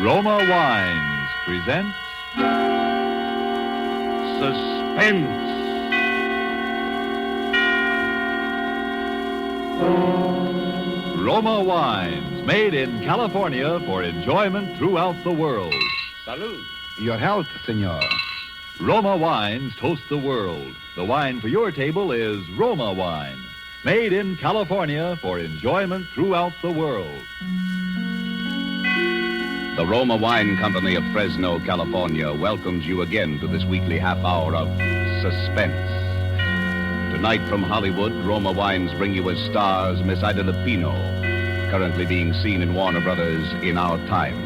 Roma Wines present Suspense. Roma Wines, made in California for enjoyment throughout the world. Salud. Your health, senor. Roma Wines toast the world. The wine for your table is Roma Wine, made in California for enjoyment throughout the world. The Roma Wine Company of Fresno, California welcomes you again to this weekly half hour of Suspense. Tonight from Hollywood, Roma Wines bring you as stars Miss Ida Lupino, currently being seen in Warner Brothers In Our Time,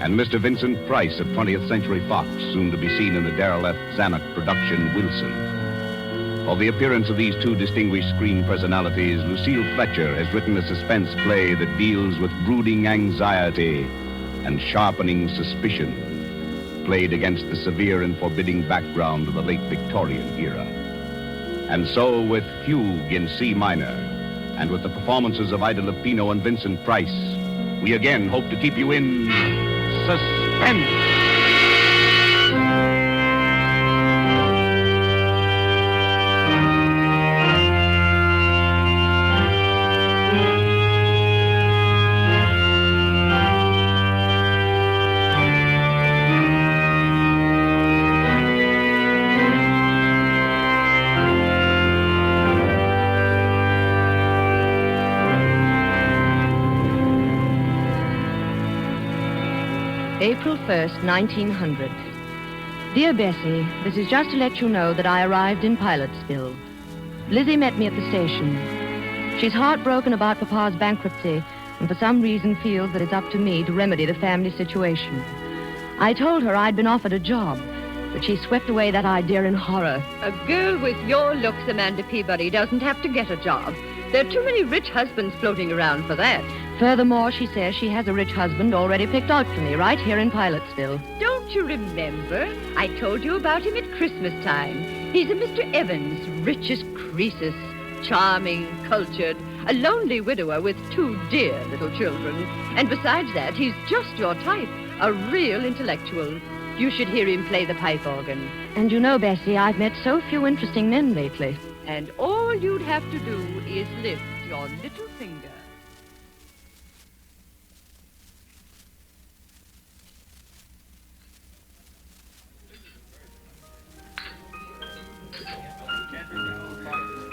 and Mr. Vincent Price of 20th Century Fox, soon to be seen in the Darrell F. Zanuck production Wilson. For the appearance of these two distinguished screen personalities, Lucille Fletcher has written a suspense play that deals with brooding anxiety and sharpening suspicion, played against the severe and forbidding background of the late Victorian era. And so, with Fugue in C minor, and with the performances of Ida Lupino and Vincent Price, we again hope to keep you in suspense. April 1st, 1900. Dear Bessie, this is just to let you know that I arrived in Pilotsville. Lizzie met me at the station. She's heartbroken about Papa's bankruptcy and for some reason feels that it's up to me to remedy the family situation. I told her I'd been offered a job, but she swept away that idea in horror. A girl with your looks, Amanda Peabody, doesn't have to get a job. There are too many rich husbands floating around for that. Furthermore, she says she has a rich husband already picked out for me right here in Pilotsville. Don't you remember? I told you about him at Christmas time. He's a Mr. Evans, rich as Croesus, charming, cultured, a lonely widower with two dear little children. And besides that, he's just your type, a real intellectual. You should hear him play the pipe organ. And you know, Bessie, I've met so few interesting men lately. And all you'd have to do is lift your little finger.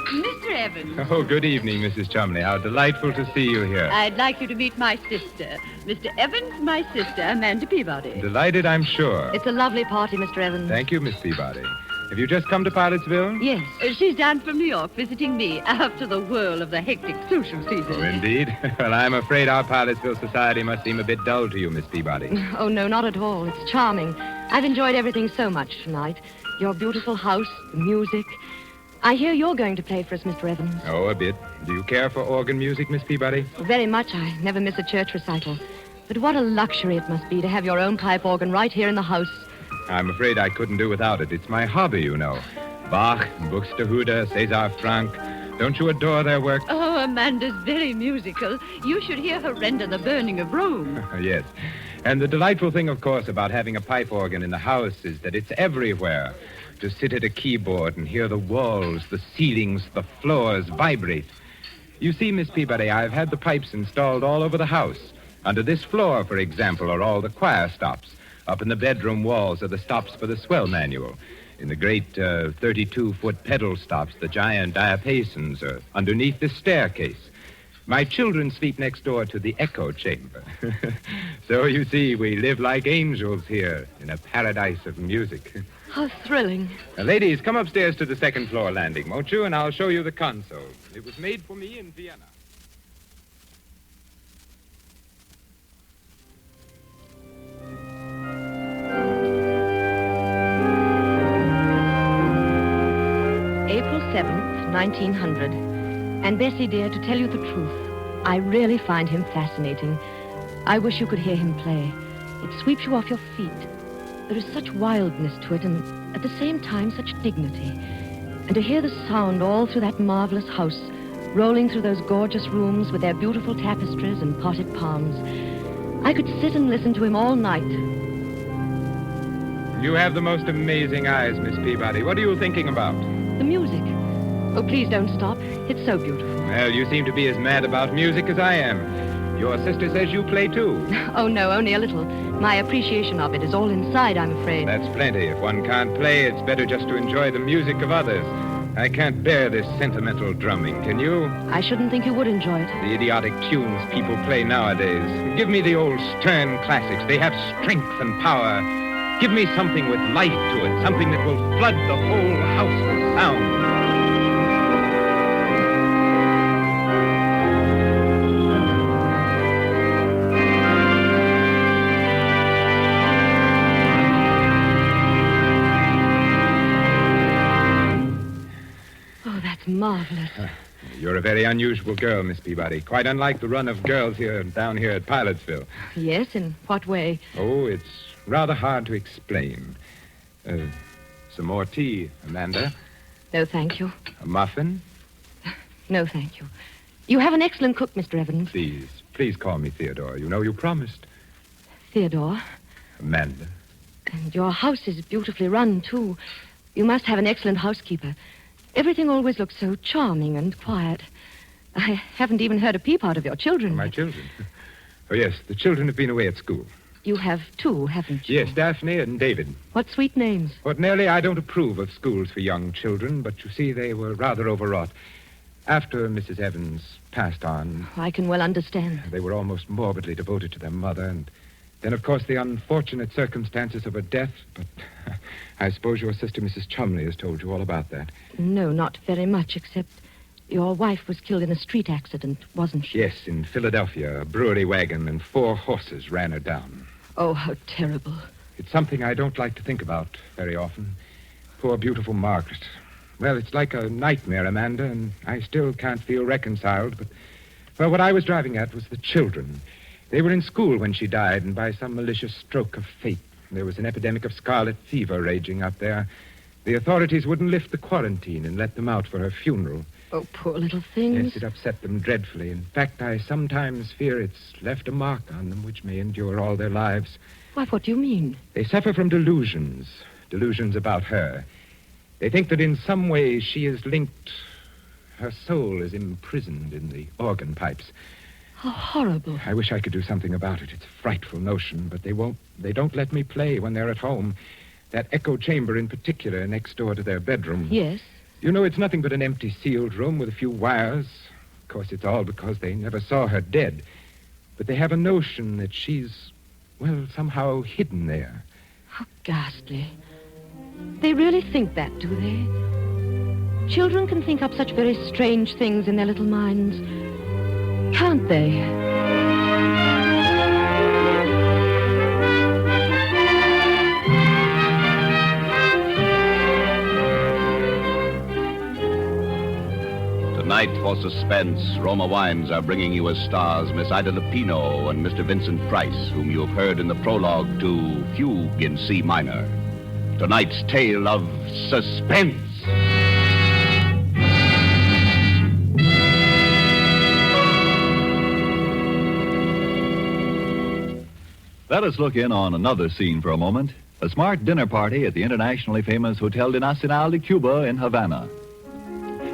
Mr. Evans. Oh, good evening, Mrs. Chumley. How delightful to see you here. I'd like you to meet my sister. Mr. Evans, my sister, Amanda Peabody. Delighted, I'm sure. It's a lovely party, Mr. Evans. Thank you, Miss Peabody. Have you just come to Pilotsville? Yes. She's down from New York visiting me after the whirl of the hectic social season. Oh, indeed? Well, I'm afraid our Pilotsville society must seem a bit dull to you, Miss Peabody. Oh, no, not at all. It's charming. I've enjoyed everything so much tonight. Your beautiful house, the music. I hear you're going to play for us, Mr. Evans. Oh, a bit. Do you care for organ music, Miss Peabody? Very much. I never miss a church recital. But what a luxury it must be to have your own pipe organ right here in the house. I'm afraid I couldn't do without it. It's my hobby, you know. Bach, Buxtehude, César Franck. Don't you adore their work? Oh, Amanda's very musical. You should hear her render The Burning of Rome. Yes. And the delightful thing, of course, about having a pipe organ in the house is that it's everywhere. To sit at a keyboard and hear the walls, the ceilings, the floors vibrate. You see, Miss Peabody, I've had the pipes installed all over the house. Under this floor, for example, are all the choir stops. Up in the bedroom walls are the stops for the swell manual. In the great 32-foot pedal stops, the giant diapasons are underneath the staircase. My children sleep next door to the echo chamber. So, you see, we live like angels here in a paradise of music. How thrilling. Now, ladies, come upstairs to the second floor landing, won't you? And I'll show you the console. It was made for me in Vienna. April 7th, 1900. And Bessie, dear, to tell you the truth, I really find him fascinating. I wish you could hear him play. It sweeps you off your feet. There is such wildness to it, and at the same time, such dignity. And to hear the sound all through that marvelous house, rolling through those gorgeous rooms with their beautiful tapestries and potted palms. I could sit and listen to him all night. You have the most amazing eyes, Miss Peabody. What are you thinking about? The music. Oh, please don't stop. It's so beautiful. Well, you seem to be as mad about music as I am. Your sister says you play too. Oh, no, only a little. My appreciation of it is all inside, I'm afraid. That's plenty. If one can't play, it's better just to enjoy the music of others. I can't bear this sentimental drumming, can you? I shouldn't think you would enjoy it. The idiotic tunes people play nowadays. Give me the old stern classics. They have strength and power. Give me something with life to it, something that will flood the whole house with sound. Marvelous. You're a very unusual girl, Miss Peabody. Quite unlike the run of girls down here at Pilotsville. Yes, in what way? Oh, it's rather hard to explain. Some more tea, Amanda? No, thank you. A muffin? No, thank you. You have an excellent cook, Mr. Evans. Please call me Theodore. You know you promised. Theodore. Amanda. And your house is beautifully run, too. You must have an excellent housekeeper. Everything always looks so charming and quiet. I haven't even heard a peep out of your children. My children? Oh, yes, the children have been away at school. You have two, haven't you? Yes, Daphne and David. What sweet names. Ordinarily, I don't approve of schools for young children, but you see, they were rather overwrought. After Mrs. Evans passed on... I can well understand. They were almost morbidly devoted to their mother, and then, of course, the unfortunate circumstances of her death, but... I suppose your sister, Mrs. Chumley, has told you all about that. No, not very much, except your wife was killed in a street accident, wasn't she? Yes, in Philadelphia. A brewery wagon and 4 horses ran her down. Oh, how terrible. It's something I don't like to think about very often. Poor, beautiful Margaret. Well, it's like a nightmare, Amanda, and I still can't feel reconciled, but... Well, what I was driving at was the children. They were in school when she died, and by some malicious stroke of fate, there was an epidemic of scarlet fever raging up there. The authorities wouldn't lift the quarantine and let them out for her funeral. Oh, poor little things. Yes, it upset them dreadfully. In fact, I sometimes fear it's left a mark on them which may endure all their lives. Why, what do you mean? They suffer from delusions about her. They think that in some way she is linked... Her soul is imprisoned in the organ pipes. How horrible. I wish I could do something about it. It's a frightful notion, but they won't. They don't let me play when they're at home. That echo chamber in particular, next door to their bedroom. Yes? You know, it's nothing but an empty sealed room with a few wires. Of course, it's all because they never saw her dead. But they have a notion that she's, well, somehow hidden there. How ghastly. They really think that, do they? Children can think up such very strange things in their little minds. Can't they? Tonight for Suspense, Roma Wines are bringing you as stars Miss Ida Lupino and Mr. Vincent Price, whom you have heard in the prologue to Fugue in C minor. Tonight's tale of suspense. Let us look in on another scene for a moment. A smart dinner party at the internationally famous Hotel de Nacional de Cuba in Havana.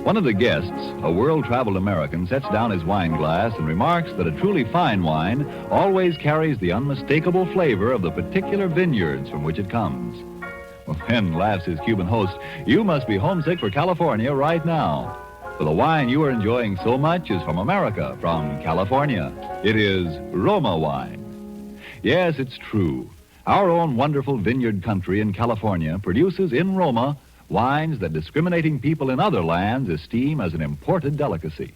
One of the guests, a world-traveled American, sets down his wine glass and remarks that a truly fine wine always carries the unmistakable flavor of the particular vineyards from which it comes. Well, then, laughs his Cuban host, you must be homesick for California right now. For the wine you are enjoying so much is from America, from California. It is Roma wine. Yes, it's true. Our own wonderful vineyard country in California produces in Roma wines that discriminating people in other lands esteem as an imported delicacy.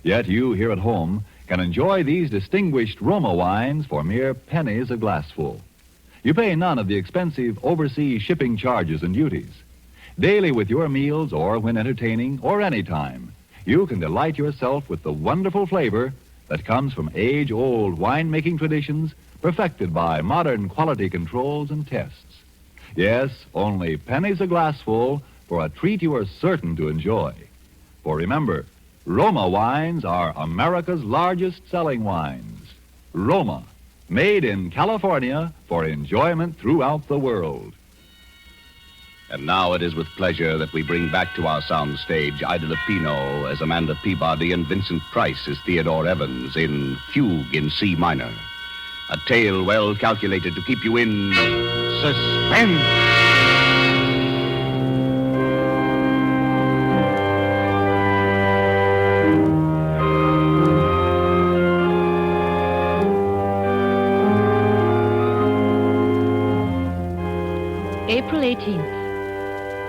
Yet you here at home can enjoy these distinguished Roma wines for mere pennies a glassful. You pay none of the expensive overseas shipping charges and duties. Daily with your meals or when entertaining or any time, you can delight yourself with the wonderful flavor that comes from age-old wine-making traditions perfected by modern quality controls and tests. Yes, only pennies a glassful for a treat you are certain to enjoy. For remember, Roma wines are America's largest selling wines. Roma, made in California for enjoyment throughout the world. And now it is with pleasure that we bring back to our sound stage Ida Lupino as Amanda Peabody and Vincent Price as Theodore Evans in Fugue in C minor. A tale well calculated to keep you in suspense. April 18th.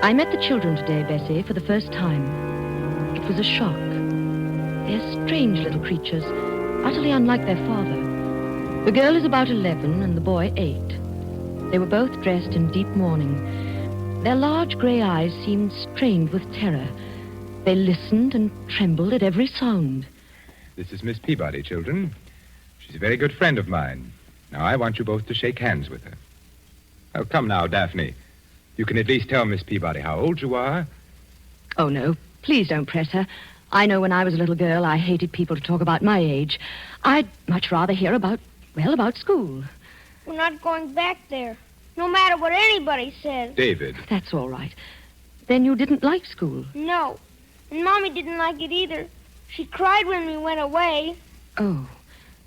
I met the children today, Bessie, for the first time. It was a shock. They're strange little creatures, utterly unlike their father. The girl is about 11 and the boy 8. They were both dressed in deep mourning. Their large gray eyes seemed strained with terror. They listened and trembled at every sound. This is Miss Peabody, children. She's a very good friend of mine. Now, I want you both to shake hands with her. Oh, come now, Daphne. You can at least tell Miss Peabody how old you are. Oh, no, please don't press her. I know when I was a little girl, I hated people to talk about my age. I'd much rather hear about school. We're not going back there, no matter what anybody says. David. That's all right. Then you didn't like school? No, and Mommy didn't like it either. She cried when we went away. Oh,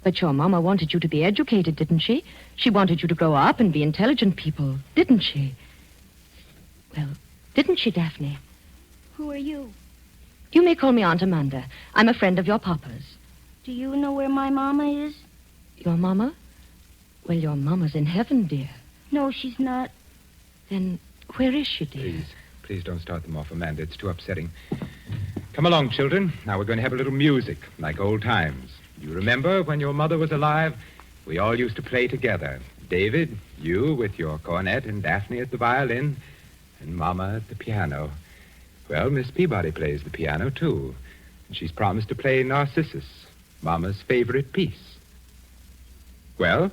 but your Mama wanted you to be educated, didn't she? She wanted you to grow up and be intelligent people, didn't she? Well, didn't she, Daphne? Who are you? You may call me Aunt Amanda. I'm a friend of your Papa's. Do you know where my Mama is? Your Mama? Well, your Mama's in heaven, dear. No, she's not. Then where is she, dear? Please don't start them off, Amanda. It's too upsetting. Come along, children. Now we're going to have a little music, like old times. You remember when your mother was alive? We all used to play together. David, you with your cornet, and Daphne at the violin, and Mama at the piano. Well, Miss Peabody plays the piano, too. And she's promised to play Narcissus, Mama's favorite piece. Well?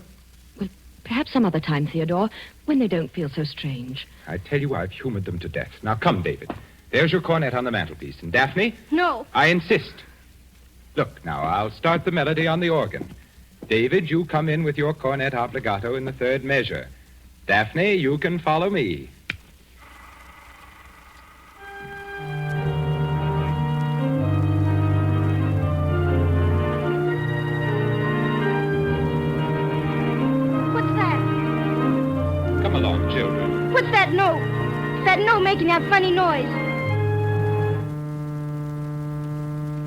Well, perhaps some other time, Theodore, when they don't feel so strange. I tell you, I've humored them to death. Now, come, David. There's your cornet on the mantelpiece. And Daphne? No. I insist. Look, now, I'll start the melody on the organ. David, you come in with your cornet obbligato in the third measure. Daphne, you can follow me. What's that? Come along, children. What's that note? It's that note making that funny noise.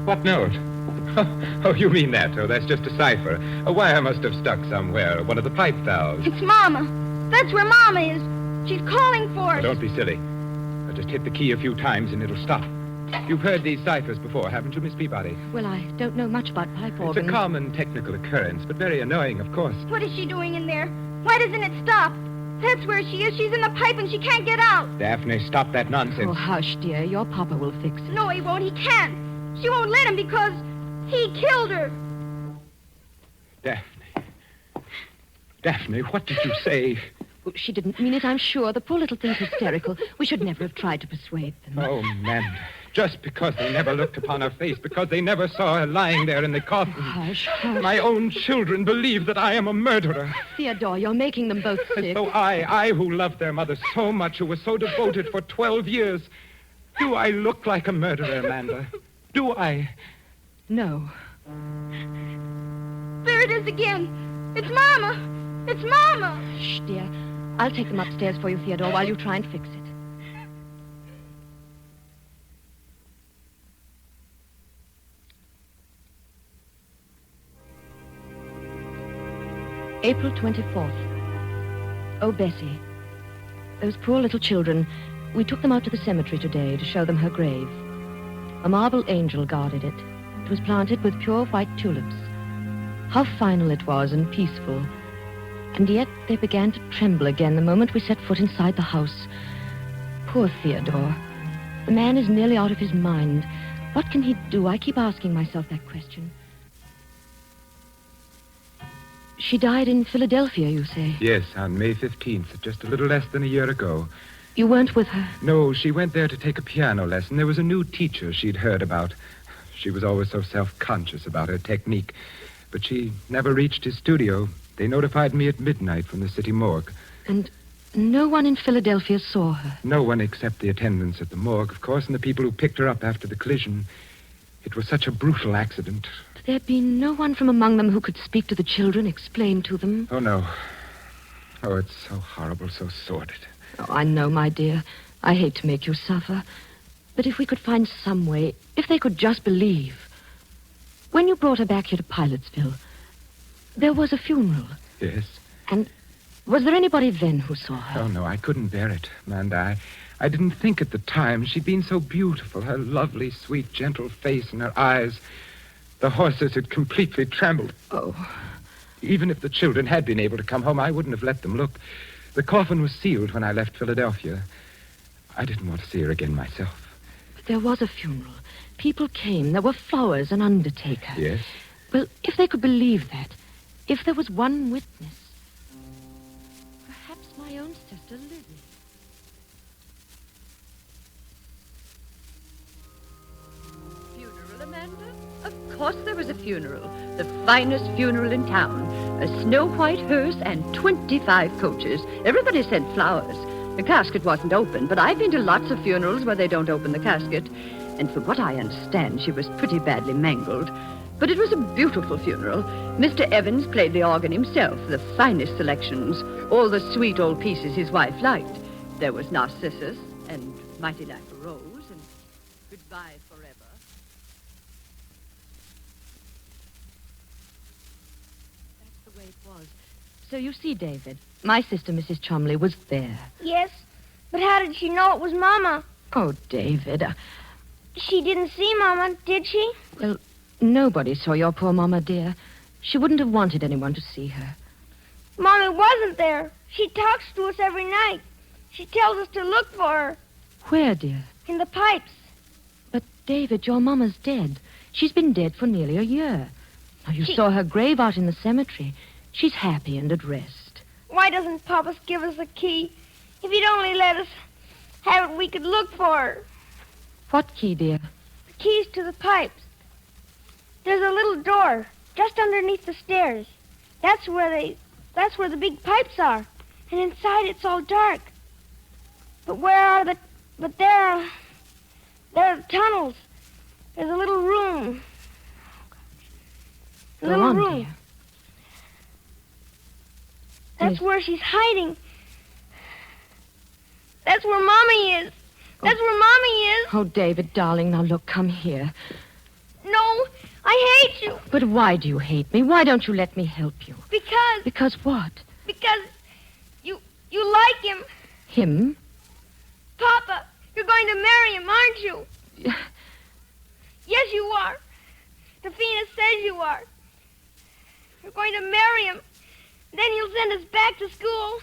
What note? Oh, you mean that? Oh, that's just a cipher. A wire must have stuck somewhere. One of the pipe valves. It's Mama. That's where Mama is. She's calling for us. Now, don't be silly. I'll just hit the key a few times and it'll stop. You've heard these ciphers before, haven't you, Miss Peabody? Well, I don't know much about pipe organs. It's a common technical occurrence, but very annoying, of course. What is she doing in there? Why doesn't it stop? That's where she is. She's in the pipe and she can't get out. Daphne, stop that nonsense. Oh, hush, dear. Your Papa will fix it. No, he won't. He can't. She won't let him because he killed her. Daphne, what did you say? Oh, she didn't mean it, I'm sure. The poor little thing's hysterical. We should never have tried to persuade them. Oh, Amanda. Just because they never looked upon her face, because they never saw her lying there in the coffin. Hush, hush. My own children believe that I am a murderer. Theodore, you're making them both sick. As though I who loved their mother so much, who was so devoted for 12 years. Do I look like a murderer, Amanda? Do I? No. There it is again. It's Mama. It's Mama. Shh, dear. I'll take them upstairs for you, Theodore, while you try and fix it. April 24th. Oh, Bessie. Those poor little children. We took them out to the cemetery today to show them her grave. A marble angel guarded it. It was planted with pure white tulips. How final it was and peaceful. And yet they began to tremble again the moment we set foot inside the house. Poor Theodore. The man is nearly out of his mind. What can he do? I keep asking myself that question. She died in Philadelphia, you say? Yes, on May 15th, just a little less than a year ago. You weren't with her? No, she went there to take a piano lesson. There was a new teacher she'd heard about. She was always so self-conscious about her technique. But she never reached his studio. They notified me at midnight from the city morgue. And no one in Philadelphia saw her? No one except the attendants at the morgue, of course, and the people who picked her up after the collision. It was such a brutal accident. There'd be no one from among them who could speak to the children, explain to them? Oh, no. Oh, it's so horrible, so sordid. Oh, I know, my dear. I hate to make you suffer. But if we could find some way, if they could just believe. When you brought her back here to Pilotsville, there was a funeral. Yes? And was there anybody then who saw her? Oh, no, I couldn't bear it, Amanda. I didn't think at the time. She'd been so beautiful. Her lovely, sweet, gentle face and her eyes. The horses had completely trembled. Oh. Even if the children had been able to come home, I wouldn't have let them look. The coffin was sealed when I left Philadelphia. I didn't want to see her again myself. But there was a funeral. People came. There were flowers, an undertaker. Yes? Well, if they could believe that, if there was one witness, perhaps my own sister Lizzie. Funeral, Amanda? Of course there was a funeral. The finest funeral in town. A snow-white hearse and 25 coaches. Everybody sent flowers. The casket wasn't open, but I've been to lots of funerals where they don't open the casket. And from what I understand, she was pretty badly mangled. But it was a beautiful funeral. Mr. Evans played the organ himself, the finest selections, all the sweet old pieces his wife liked. There was Narcissus and Mighty Like a Rose and Goodbye Forever. That's the way it was. So you see, David, my sister, Mrs. Chumley, was there. Yes, but how did she know it was Mama? Oh, David. She didn't see Mama, did she? Well, nobody saw your poor Mama, dear. She wouldn't have wanted anyone to see her. Mommy wasn't there. She talks to us every night. She tells us to look for her. Where, dear? In the pipes. But, David, your Mama's dead. She's been dead for nearly a year. Now, you saw her grave out in the cemetery. She's happy and at rest. Why doesn't Papa give us a key? If he'd only let us have it, we could look for her. What key, dear? The keys to the pipes. There's a little door just underneath the stairs. That's where the big pipes are. And inside it's all dark. But there are the tunnels. There's a little room. Go on, dear. That's where she's hiding. That's where Mommy is. That's where Mommy is. Oh, David, darling, now look, come here. No, I hate you. But why do you hate me? Why don't you let me help you? Because Because what? you like him. Him? Papa, you're going to marry him, aren't you? Yes, you are. Tafina says you are. You're going to marry him. Then he'll send us back to school.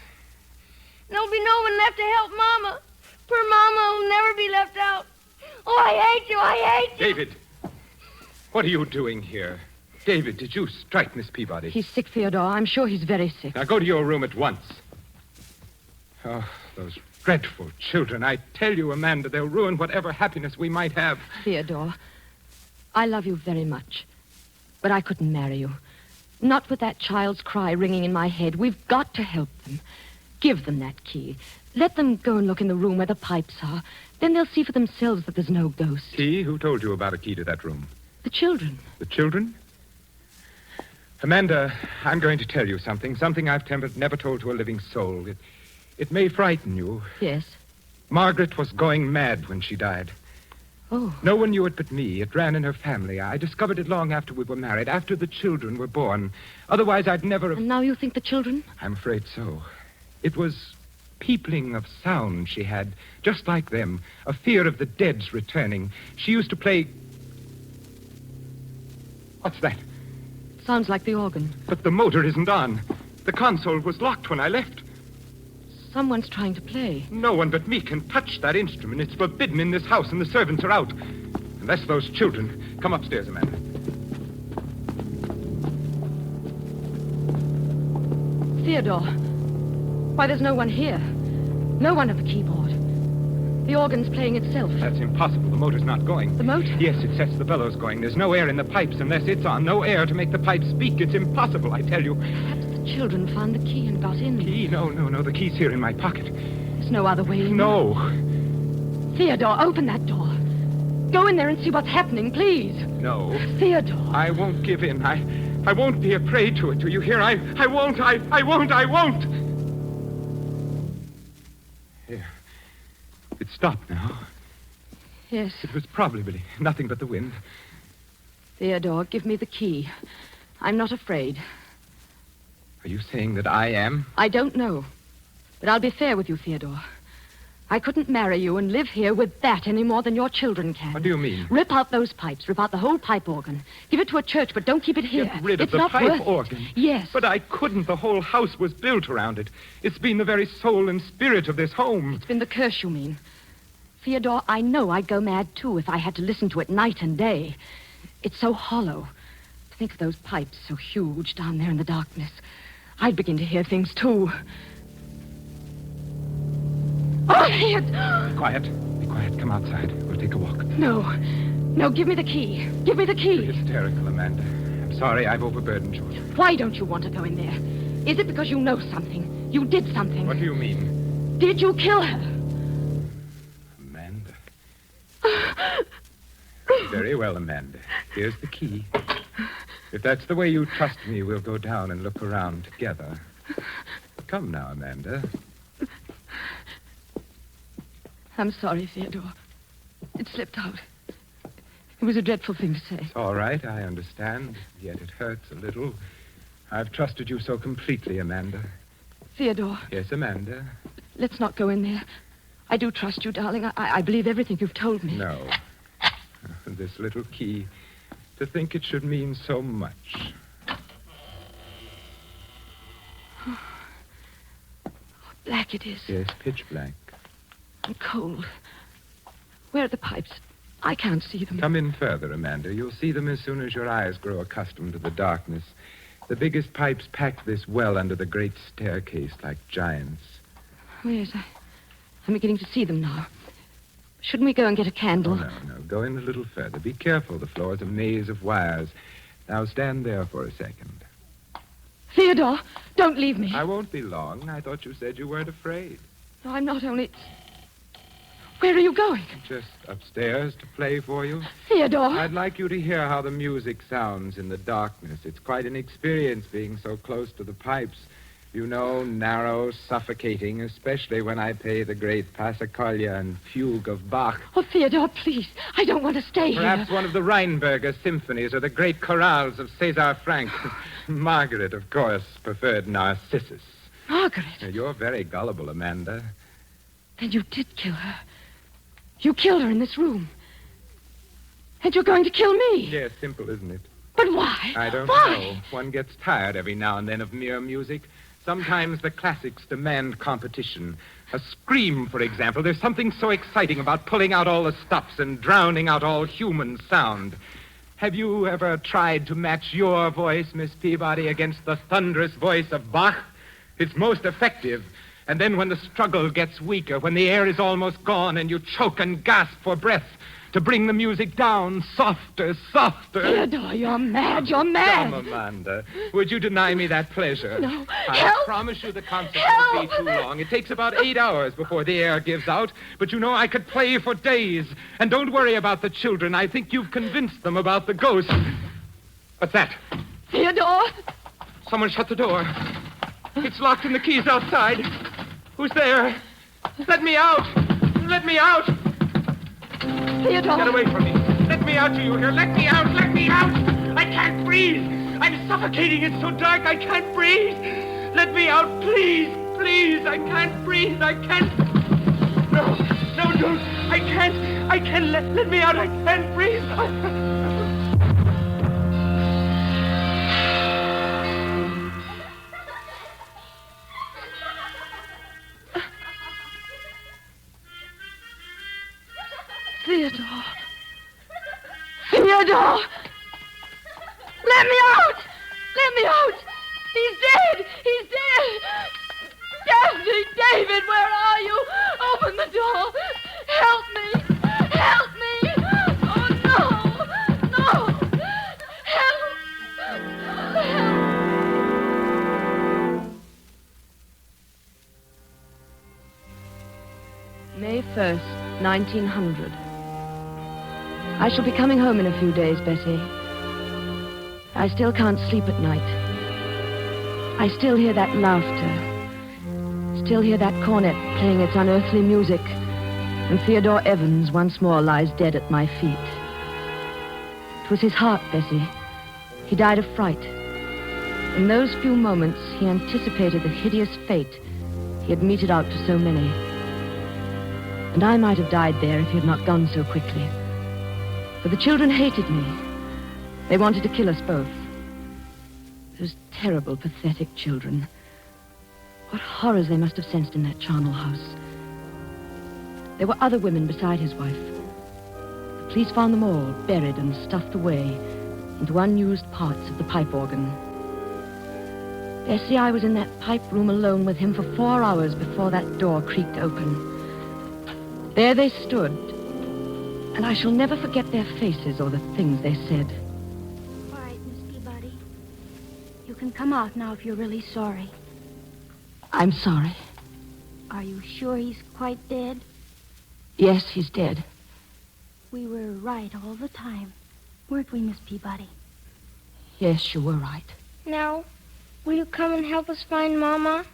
There'll be no one left to help Mama. Poor Mama will never be left out. Oh, I hate you. I hate you. David, what are you doing here? David, did you strike Miss Peabody? He's sick, Theodore. I'm sure he's very sick. Now go to your room at once. Oh, those dreadful children. I tell you, Amanda, they'll ruin whatever happiness we might have. Theodore, I love you very much. But I couldn't marry you. Not with that child's cry ringing in my head. We've got to help them. Give them that key. Let them go and look in the room where the pipes are. Then they'll see for themselves that there's no ghost. Key? Who told you about a key to that room? The children. The children? Amanda, I'm going to tell you something I've never told to a living soul. It may frighten you. Yes. Margaret was going mad when she died. Oh. No one knew it but me. It ran in her family. I discovered it long after we were married, after the children were born. Otherwise, I'd never have... And now you think the children? I'm afraid so. It was peopling of sound she had, just like them. A fear of the dead's returning. She used to play... What's that? Sounds like the organ. But the motor isn't on. The console was locked when I left. Someone's trying to play. No one but me can touch that instrument. It's forbidden in this house, and the servants are out. Unless those children... Come upstairs, Amanda. Theodore. Why, there's no one here. No one at the keyboard. The organ's playing itself. That's impossible. The motor's not going. The motor? Yes, it sets the bellows going. There's no air in the pipes unless it's on. No air to make the pipes speak. It's impossible, I tell you. Perhaps the children found the key and got in. Key? No. The key's here in my pocket. There's no other way in. No. Theodore, open that door. Go in there and see what's happening, please. No. Theodore. I won't give in. I won't be a prey to it. Do you hear? I won't. I won't. Here. It's stopped now. Yes. It was probably nothing but the wind. Theodore, give me the key. I'm not afraid. Are you saying that I am? I don't know. But I'll be fair with you, Theodore. I couldn't marry you and live here with that any more than your children can. What do you mean? Rip out those pipes. Rip out the whole pipe organ. Give it to a church, but don't keep it here. Get rid of it's the not pipe worth it. organ? Yes. But I couldn't. The whole house was built around it. It's been the very soul and spirit of this home. It's been the curse, you mean. Theodore, I know I'd go mad, too, if I had to listen to it night and day. It's so hollow. Think of those pipes so huge down there in the darkness. I'd begin to hear things, too. Oh, Ed! Be quiet. Come outside. We'll take a walk. No, give me the key. Give me the You're key. hysterical, Amanda. I'm sorry I've overburdened you. Why don't you want to go in there? Is it because you know something? You did something? What do you mean? Did you kill her? Amanda. Very well, Amanda. Here's the key. If that's the way you trust me, we'll go down and look around together. Come now, Amanda. I'm sorry, Theodore. It slipped out. It was a dreadful thing to say. It's all right, I understand. Yet it hurts a little. I've trusted you so completely, Amanda. Theodore. Yes, Amanda? Let's not go in there. I do trust you, darling. I believe everything you've told me. No. This little key. To think it should mean so much. Oh, black it is. Yes, pitch black. And cold. Where are the pipes? I can't see them. Come in further, Amanda. You'll see them as soon as your eyes grow accustomed to the darkness. The biggest pipes packed this well under the great staircase like giants. Oh, yes, I'm beginning to see them now. Shouldn't we go and get a candle? Oh, no. Go in a little further. Be careful. The floor's a maze of wires. Now stand there for a second. Theodore, don't leave me. I won't be long. I thought you said you weren't afraid. No, I'm not only... Where are you going? Just upstairs to play for you. Theodore. I'd like you to hear how the music sounds in the darkness. It's quite an experience being so close to the pipes. You know, narrow, suffocating, especially when I play the great Passacaglia and Fugue of Bach. Oh, Theodore, please. I don't want to stay Perhaps here. one of the Rheinberger symphonies or the great chorales of César Franck. Margaret, of course, preferred Narcissus. Margaret. You're very gullible, Amanda. Then you did kill her. You killed her in this room. And you're going to kill me. Yes, simple, isn't it? But why? I don't Why? know. One gets tired every now and then of mere music. Sometimes the classics demand competition. A scream, for example. There's something so exciting about pulling out all the stops and drowning out all human sound. Have you ever tried to match your voice, Miss Peabody, against the thunderous voice of Bach? It's most effective. And then when the struggle gets weaker, when the air is almost gone and you choke and gasp for breath, to bring the music down softer. Theodore, you're mad. You're mad. Come, Amanda. Would you deny me that pleasure? No. I Help! promise you the concert Help! won't be too long. It takes about 8 hours before the air gives out. But you know, I could play for days. And don't worry about the children. I think you've convinced them about the ghost. What's that? Theodore. Someone shut the door. It's locked and the key's outside. Who's there? Let me out! Let me out! Theodore. Get away from me. Let me out, do you hear? Let me out! Let me out! I can't breathe! I'm suffocating. It's so dark I can't breathe. Let me out, please! Please! I can't breathe. I can't... No, don't. I can't. Let me out. I can't breathe. Theodore. Theodore! Let me out! Let me out! He's dead! He's dead! Daphne, David, where are you? Open the door! Help me! Help me! Oh, no! No! Help! Help! 1st, 1900. I shall be coming home in a few days, Bessie. I still can't sleep at night. I still hear that laughter. Still hear that cornet playing its unearthly music. And Theodore Evans once more lies dead at my feet. It was his heart, Bessie. He died of fright. In those few moments, he anticipated the hideous fate he had meted out to so many. And I might have died there if he had not gone so quickly. For the children hated me. They wanted to kill us both. Those terrible, pathetic children. What horrors they must have sensed in that charnel house. There were other women beside his wife. The police found them all buried and stuffed away into unused parts of the pipe organ. Bessie, I was in that pipe room alone with him for 4 hours before that door creaked open. There they stood, and I shall never forget their faces or the things they said. All right, Miss Peabody. You can come out now if you're really sorry. I'm sorry. Are you sure he's quite dead? Yes, he's dead. We were right all the time, weren't we, Miss Peabody? Yes, you were right. Now, will you come and help us find Mama?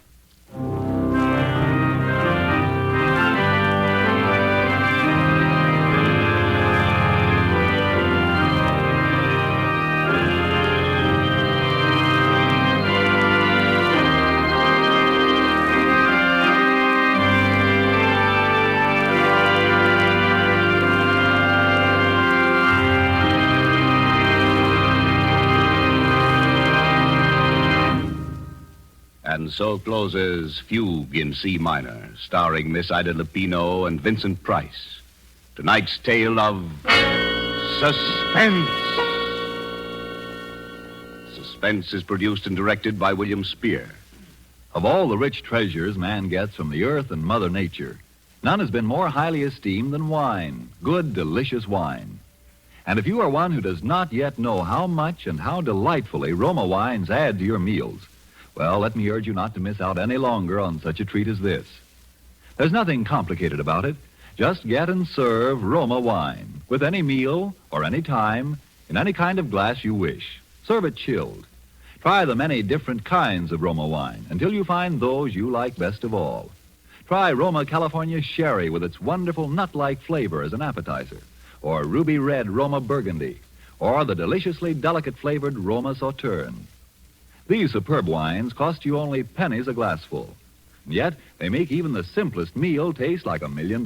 And so closes Fugue in C minor, starring Miss Ida Lupino and Vincent Price. Tonight's tale of Suspense. Suspense is produced and directed by William Spear. Of all the rich treasures man gets from the earth and Mother Nature, none has been more highly esteemed than wine, good, delicious wine. And if you are one who does not yet know how much and how delightfully Roma wines add to your meals, well, let me urge you not to miss out any longer on such a treat as this. There's nothing complicated about it. Just get and serve Roma wine with any meal or any time in any kind of glass you wish. Serve it chilled. Try the many different kinds of Roma wine until you find those you like best of all. Try Roma California Sherry with its wonderful nut-like flavor as an appetizer, or ruby red Roma Burgundy, or the deliciously delicate flavored Roma Sauterne. These superb wines cost you only pennies a glassful. And yet, they make even the simplest meal taste like $1 million.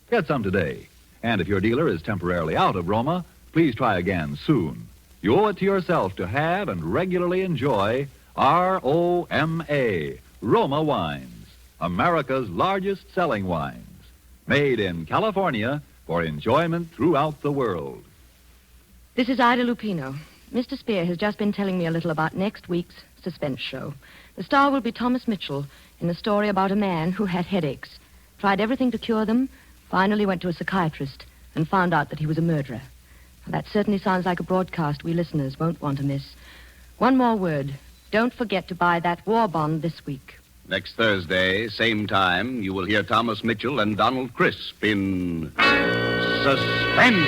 Get some today. And if your dealer is temporarily out of Roma, please try again soon. You owe it to yourself to have and regularly enjoy R-O-M-A, Roma Wines, America's largest selling wines. Made in California for enjoyment throughout the world. This is Ida Lupino. Mr. Spear has just been telling me a little about next week's Suspense show. The star will be Thomas Mitchell in a story about a man who had headaches, tried everything to cure them, finally went to a psychiatrist, and found out that he was a murderer. That certainly sounds like a broadcast we listeners won't want to miss. One more word. Don't forget to buy that war bond this week. Next Thursday, same time, you will hear Thomas Mitchell and Donald Crisp in Suspense.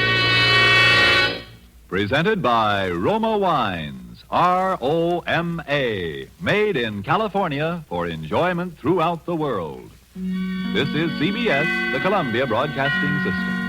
Presented by Roma Wines, R-O-M-A, made in California for enjoyment throughout the world. This is CBS, the Columbia Broadcasting System.